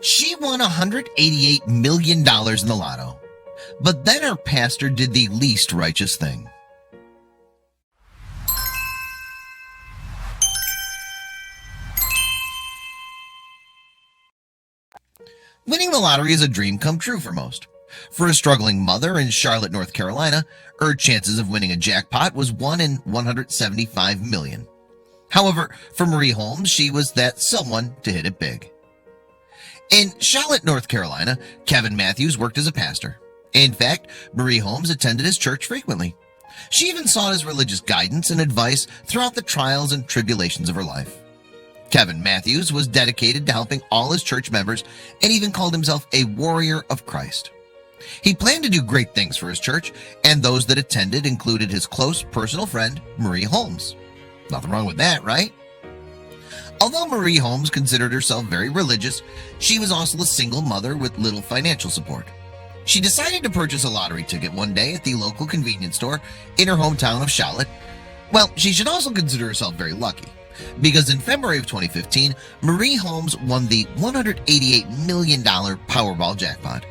She won $188 million in the lotto, but then her pastor did the least righteous thing. Winning the lottery is a dream come true for most. For a struggling mother in Charlotte, North Carolina, her chances of winning a jackpot was 1 in 175 million. However, for Marie Holmes, she was that someone to hit it big. In Charlotte, North Carolina, Kevin Matthews worked as a pastor. In fact, Marie Holmes attended his church frequently. She even sought his religious guidance and advice throughout the trials and tribulations of her life. Kevin Matthews was dedicated to helping all his church members and even called himself a warrior of Christ. He planned to do great things for his church, and those that attended included his close personal friend, Marie Holmes. Nothing wrong with that, right? Although Marie Holmes considered herself very religious, she was also a single mother with little financial support. She decided to purchase a lottery ticket one day at the local convenience store in her hometown of Charlotte. Well, she should also consider herself very lucky, because in February of 2015, Marie Holmes won the $188 million Powerball jackpot.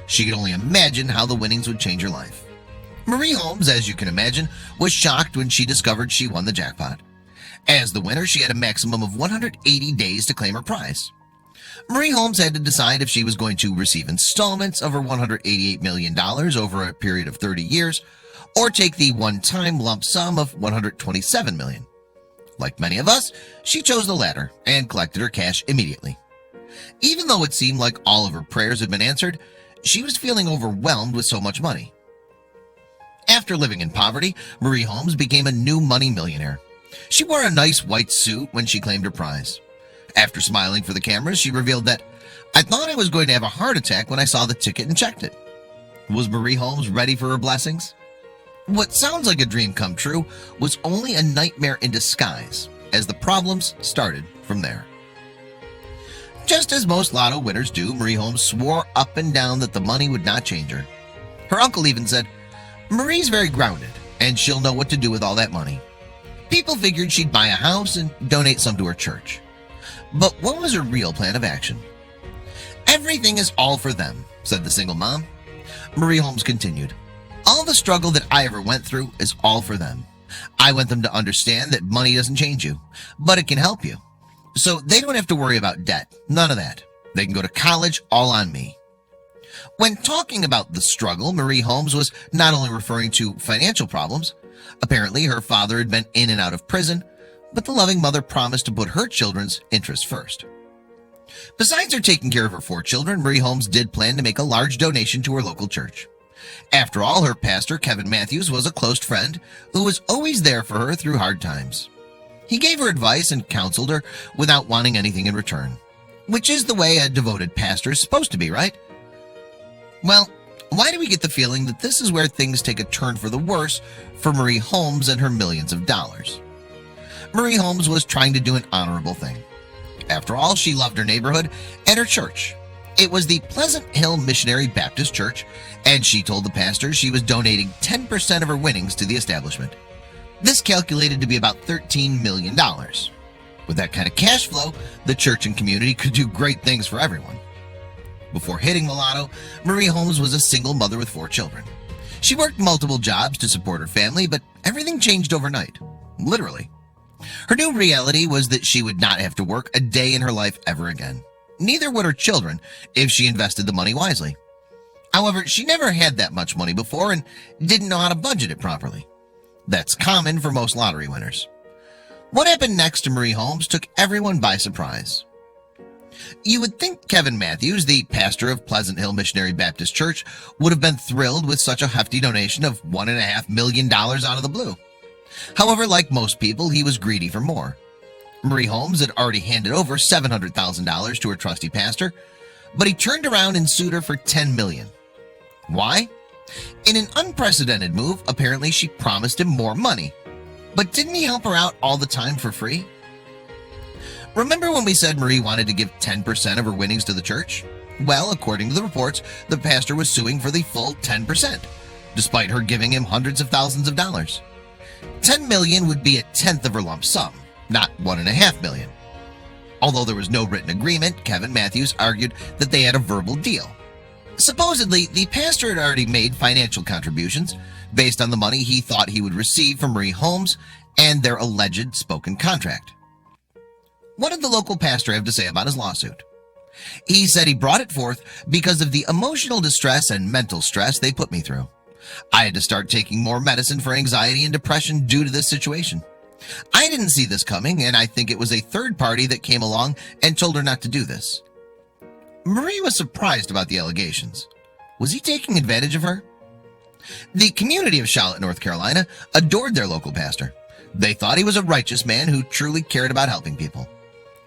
She could only imagine how the winnings would change her life. Marie Holmes, as you can imagine, was shocked when she discovered she won the jackpot. As the winner, she had a maximum of 180 days to claim her prize. Marie Holmes had to decide if she was going to receive installments of her $188 million over a period of 30 years, or take the one-time lump sum of $127 million. Like many of us, she chose the latter and collected her cash immediately. Even though it seemed like all of her prayers had been answered, she was feeling overwhelmed with so much money. After living in poverty, Marie Holmes became a new money millionaire. She wore a nice white suit when she claimed her prize. After smiling for the cameras, she revealed that, "I thought I was going to have a heart attack when I saw the ticket and checked it." Was Marie Holmes ready for her blessings? What sounds like a dream come true was only a nightmare in disguise, as the problems started from there. Just as most lotto winners do, Marie Holmes swore up and down that the money would not change her. Her uncle even said, "Marie's very grounded, and she'll know what to do with all that money." People figured she'd buy a house and donate some to her church. But what was her real plan of action? "Everything is all for them," said the single mom. Marie Holmes continued, "All the struggle that I ever went through is all for them. I want them to understand that money doesn't change you, but it can help you. So they don't have to worry about debt, none of that. They can go to college all on me." When talking about the struggle, Marie Holmes was not only referring to financial problems. Apparently, her father had been in and out of prison, but the loving mother promised to put her children's interests first. Besides her taking care of her 4 children, Marie Holmes did plan to make a large donation to her local church. After all, her pastor, Kevin Matthews, was a close friend who was always there for her through hard times. He gave her advice and counseled her without wanting anything in return, which is the way a devoted pastor is supposed to be, right? Well, why do we get the feeling that this is where things take a turn for the worse for Marie Holmes and her millions of dollars? Marie Holmes was trying to do an honorable thing. After all, she loved her neighborhood and her church. It was the Pleasant Hill Missionary Baptist Church, and she told the pastor she was donating 10% of her winnings to the establishment. This calculated to be about $13 million. With that kind of cash flow, the church and community could do great things for everyone. Before hitting the lotto, Marie Holmes was a single mother with 4 children. She worked multiple jobs to support her family, but everything changed overnight, literally. Her new reality was that she would not have to work a day in her life ever again. Neither would her children if she invested the money wisely. However, she never had that much money before and didn't know how to budget it properly. That's common for most lottery winners. What happened next to Marie Holmes took everyone by surprise. You would think Kevin Matthews, the pastor of Pleasant Hill Missionary Baptist Church, would have been thrilled with such a hefty donation of $1.5 million out of the blue. However, like most people, he was greedy for more. Marie Holmes had already handed over $700,000 to her trusty pastor, but he turned around and sued her for $10 million. Why? In an unprecedented move, apparently she promised him more money. But didn't he help her out all the time for free? Remember when we said Marie wanted to give 10% of her winnings to the church? Well, according to the reports, the pastor was suing for the full 10%, despite her giving him hundreds of thousands of dollars. $10 million would be a tenth of her lump sum, not $1.5 million. Although there was no written agreement, Kevin Matthews argued that they had a verbal deal. Supposedly, the pastor had already made financial contributions based on the money he thought he would receive from Marie Holmes and their alleged spoken contract. What did the local pastor have to say about his lawsuit? He said he brought it forth because of the emotional distress and mental stress they put me through. I had to start taking more medicine for anxiety and depression due to this situation. I didn't see this coming, and I think it was a third party that came along and told her not to do this. Marie was surprised about the allegations. Was he taking advantage of her? The community of Charlotte, North Carolina, adored their local pastor. They thought he was a righteous man who truly cared about helping people.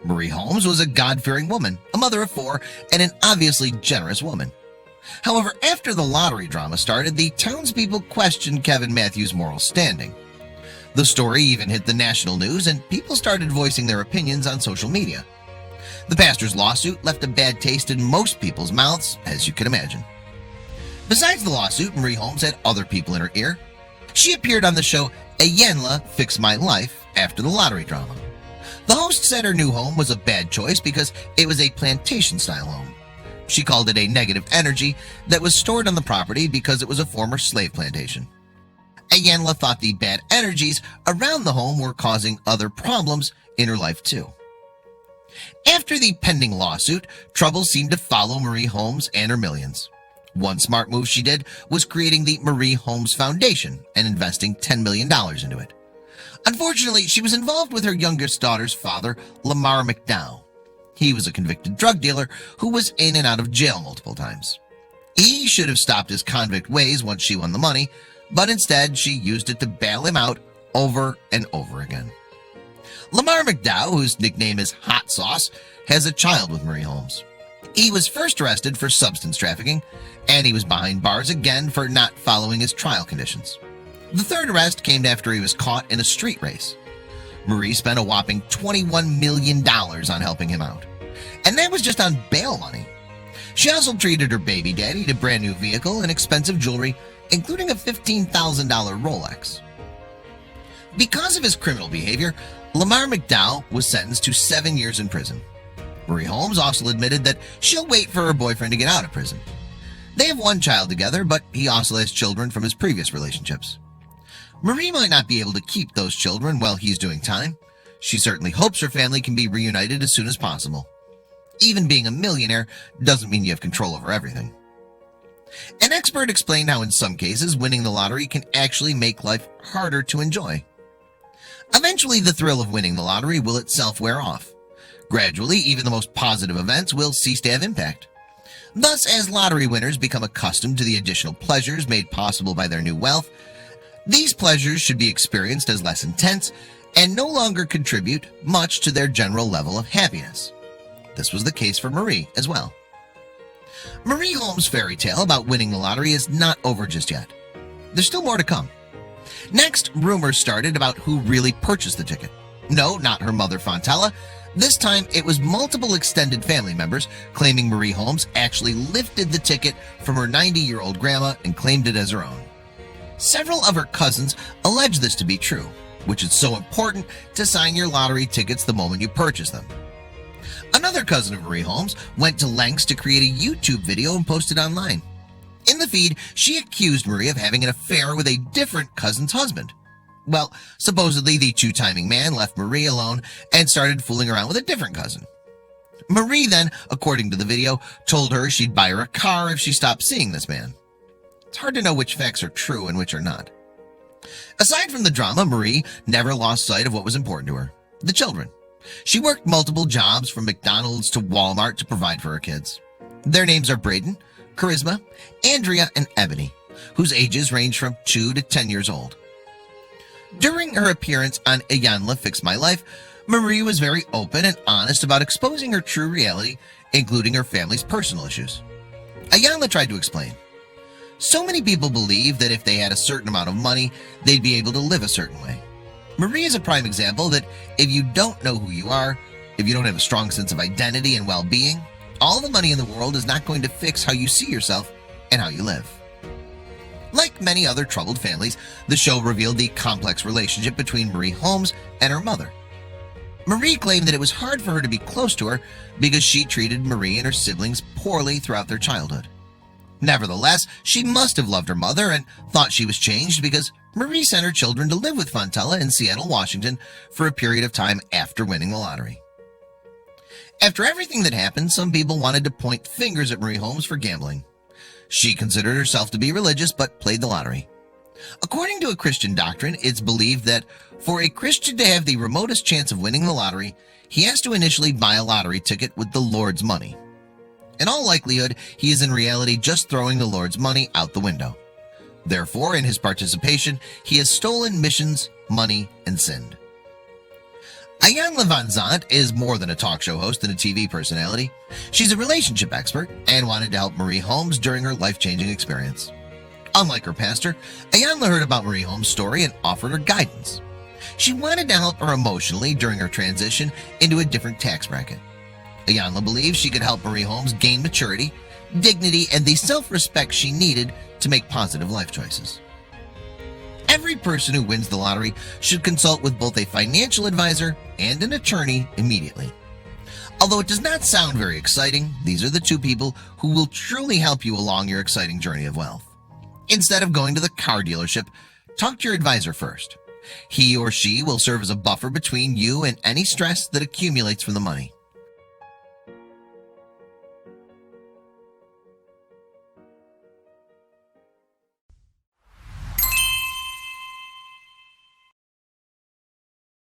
Marie Holmes was a God-fearing woman, a mother of 4, and an obviously generous woman. However, after the lottery drama started, the townspeople questioned Kevin Matthews' moral standing. The story even hit the national news, and people started voicing their opinions on social media. The pastor's lawsuit left a bad taste in most people's mouths, as you can imagine. Besides the lawsuit, Marie Holmes had other people in her ear. She appeared on the show Ayanla Fix My Life after the lottery drama. The host said her new home was a bad choice because it was a plantation-style home. She called it a negative energy that was stored on the property because it was a former slave plantation. Ayanla thought the bad energies around the home were causing other problems in her life too. After the pending lawsuit, trouble seemed to follow Marie Holmes and her millions. One smart move she did was creating the Marie Holmes Foundation and investing $10 million into it. Unfortunately, she was involved with her youngest daughter's father, Lamar McDowell. He was a convicted drug dealer who was in and out of jail multiple times. He should have stopped his convict ways once she won the money, but instead she used it to bail him out over and over again. Lamar McDowell, whose nickname is Hot Sauce, has a child with Marie Holmes. He was first arrested for substance trafficking, and he was behind bars again for not following his trial conditions. The third arrest came after he was caught in a street race. Marie spent a whopping $21 million on helping him out, and that was just on bail money. She also treated her baby daddy to a brand new vehicle and expensive jewelry, including a $15,000 Rolex. Because of his criminal behavior, Lamar McDowell was sentenced to 7 years in prison. Marie Holmes also admitted that she'll wait for her boyfriend to get out of prison. They have one child together, but he also has children from his previous relationships. Marie might not be able to keep those children while he's doing time. She certainly hopes her family can be reunited as soon as possible. Even being a millionaire doesn't mean you have control over everything. An expert explained how in some cases winning the lottery can actually make life harder to enjoy. Eventually, the thrill of winning the lottery will itself wear off. Gradually, even the most positive events will cease to have impact. Thus, as lottery winners become accustomed to the additional pleasures made possible by their new wealth, these pleasures should be experienced as less intense and no longer contribute much to their general level of happiness. This was the case for Marie as well. Marie Holmes' fairy tale about winning the lottery is not over just yet. There's still more to come. Next, rumors started about who really purchased the ticket. No, not her mother Fontella. This time, it was multiple extended family members claiming Marie Holmes actually lifted the ticket from her 90-year-old grandma and claimed it as her own. Several of her cousins allege this to be true, which is so important to sign your lottery tickets the moment you purchase them. Another cousin of Marie Holmes went to lengths to create a YouTube video and post it online. In the feed, she accused Marie of having an affair with a different cousin's husband. Well, supposedly the two-timing man left Marie alone and started fooling around with a different cousin. Marie then, according to the video, told her she'd buy her a car if she stopped seeing this man. It's hard to know which facts are true and which are not. Aside from the drama, Marie never lost sight of what was important to her: the children. She worked multiple jobs from McDonald's to Walmart to provide for her kids. Their names are Braden, Charisma, Andrea, and Ebony, whose ages range from 2 to 10 years old. During her appearance on Ayanla Fix My Life, Marie was very open and honest about exposing her true reality, including her family's personal issues. Ayanla tried to explain. So many people believe that if they had a certain amount of money, they'd be able to live a certain way. Marie is a prime example that if you don't know who you are, if you don't have a strong sense of identity and well-being, all the money in the world is not going to fix how you see yourself and how you live. Like many other troubled families, the show revealed the complex relationship between Marie Holmes and her mother. Marie claimed that it was hard for her to be close to her because she treated Marie and her siblings poorly throughout their childhood. Nevertheless, she must have loved her mother and thought she was changed because Marie sent her children to live with Fontella in Seattle, Washington for a period of time after winning the lottery. After everything that happened, some people wanted to point fingers at Marie Holmes for gambling. She considered herself to be religious but played the lottery. According to a Christian doctrine, it's believed that for a Christian to have the remotest chance of winning the lottery, he has to initially buy a lottery ticket with the Lord's money. In all likelihood, he is in reality just throwing the Lord's money out the window. Therefore, in his participation, he has stolen missions, money, and sinned. Ayanna Van Zant is more than a talk show host and a TV personality. She's a relationship expert and wanted to help Marie Holmes during her life-changing experience. Unlike her pastor, Ayanna heard about Marie Holmes' story and offered her guidance. She wanted to help her emotionally during her transition into a different tax bracket. Ayanna believes she could help Marie Holmes gain maturity, dignity, and the self-respect she needed to make positive life choices. Every person who wins the lottery should consult with both a financial advisor and an attorney immediately. Although it does not sound very exciting, these are the two people who will truly help you along your exciting journey of wealth. Instead of going to the car dealership, talk to your advisor first. He or she will serve as a buffer between you and any stress that accumulates from the money.